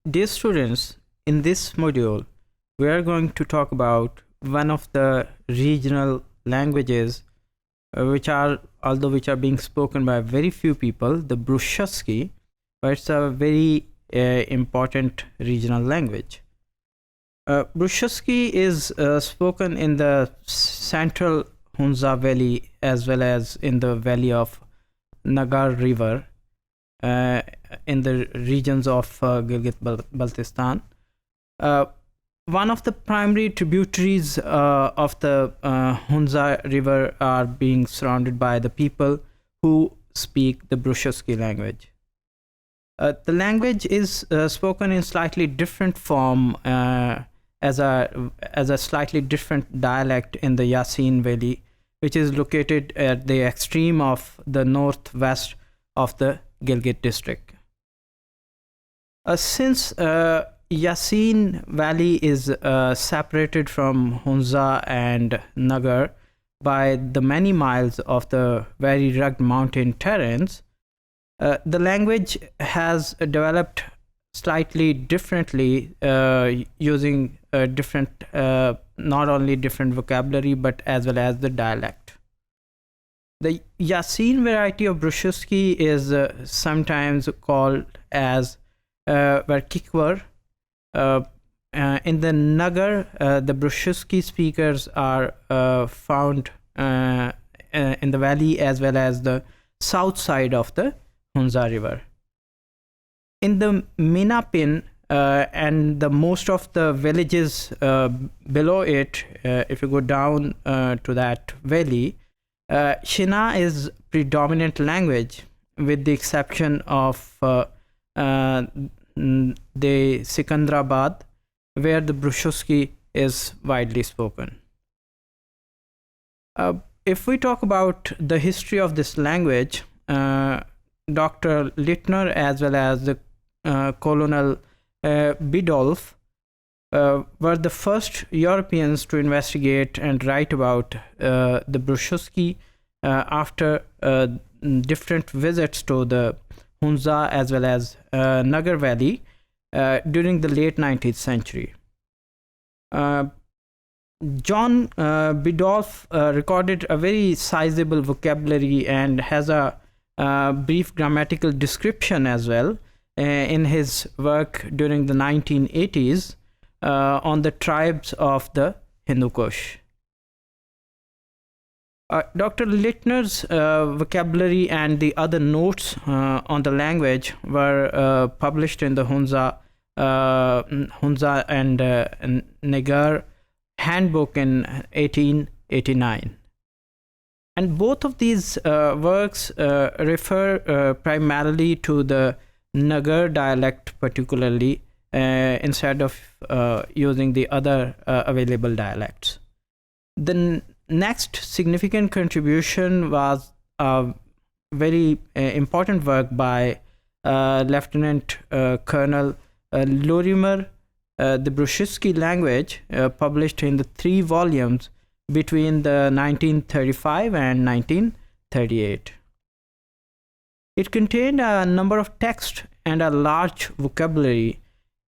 Dear students, in this module, we are going to talk about one of the regional languages which are being spoken by very few people, the Brushuski, but it's a very important regional language. Brushuski is spoken in the central Hunza Valley as well as in the valley of Nagar River in the regions of Gilgit-Baltistan. One of the primary tributaries of the Hunza River are being surrounded by the people who speak the Brushuski language. The language is spoken in slightly different form as a slightly different dialect in the Yasin Valley, which is located at the extreme of the northwest of the Gilgit district. Since Yasin Valley is separated from Hunza and Nagar by the many miles of the very rugged mountain terrains, the language has developed slightly differently using different, not only different vocabulary but as well as the dialect. The Yasin variety of Brushuski is sometimes called as Verkikwar. In the Nagar, the Brushuski speakers are found in the valley as well as the south side of the Hunza River. In the Minapin and the most of the villages below it, if you go down to that valley, Shina is predominant language with the exception of the Sikandrabad, where the Brushuski is widely spoken. If we talk about the history of this language, Dr. Littner as well as the Colonel Bidolf were the first Europeans to investigate and write about the Brushuski after different visits to the Hunza as well as Nagar Valley during the late 19th century. John Bidolf recorded a very sizable vocabulary and has a brief grammatical description as well in his work during the 1980s on the tribes of the Hindu Kush. Dr. Littner's vocabulary and the other notes on the language were published in the Hunza and Nagar handbook in 1889. And both of these works refer primarily to the Nagar dialect particularly, instead of using the other available dialects. The next significant contribution was a very important work by Lieutenant Colonel Lorimer, the Brushuski language, published in the 3 volumes between the 1935 and 1938. It contained a number of texts and a large vocabulary,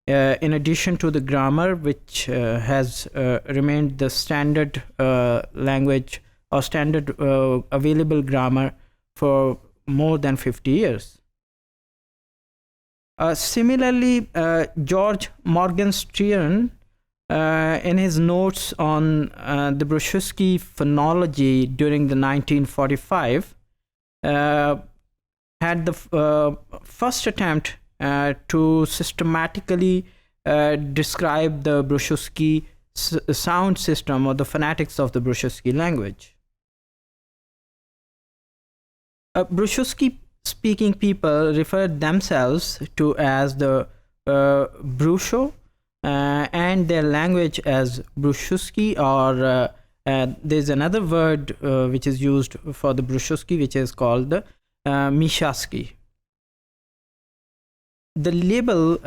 in addition to the grammar, which has remained the standard language or standard available grammar for more than 50 years. Similarly, George Morgenstern, in his notes on the Brushuski phonology during the 1945, had the first attempt to systematically describe the Brushuski sound system or the phonetics of the Brushuski language. Brushuski speaking people refer themselves to as the Brusho and their language as Brushuski, or there's another word which is used for the Brushuski which is called the Mishaski. The label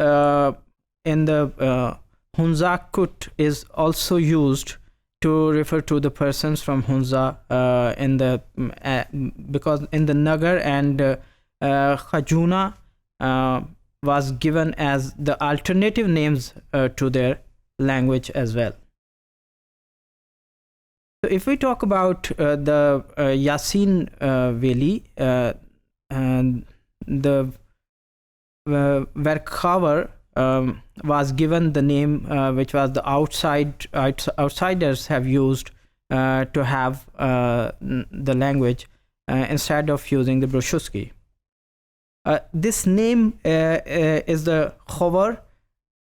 in the Hunza Kut is also used to refer to the persons from Hunza because in the Nagar and Khajuna was given as the alternative names to their language as well. So if we talk about the Yasin Valley, and the Verkhavar was given the name which was the outsiders have used to have the language instead of using the Brushuski. This name is the Khovar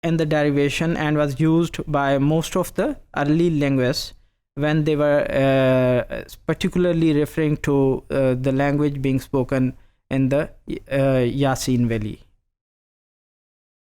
in the derivation and was used by most of the early linguists when they were particularly referring to the language being spoken in the Yasin Valley.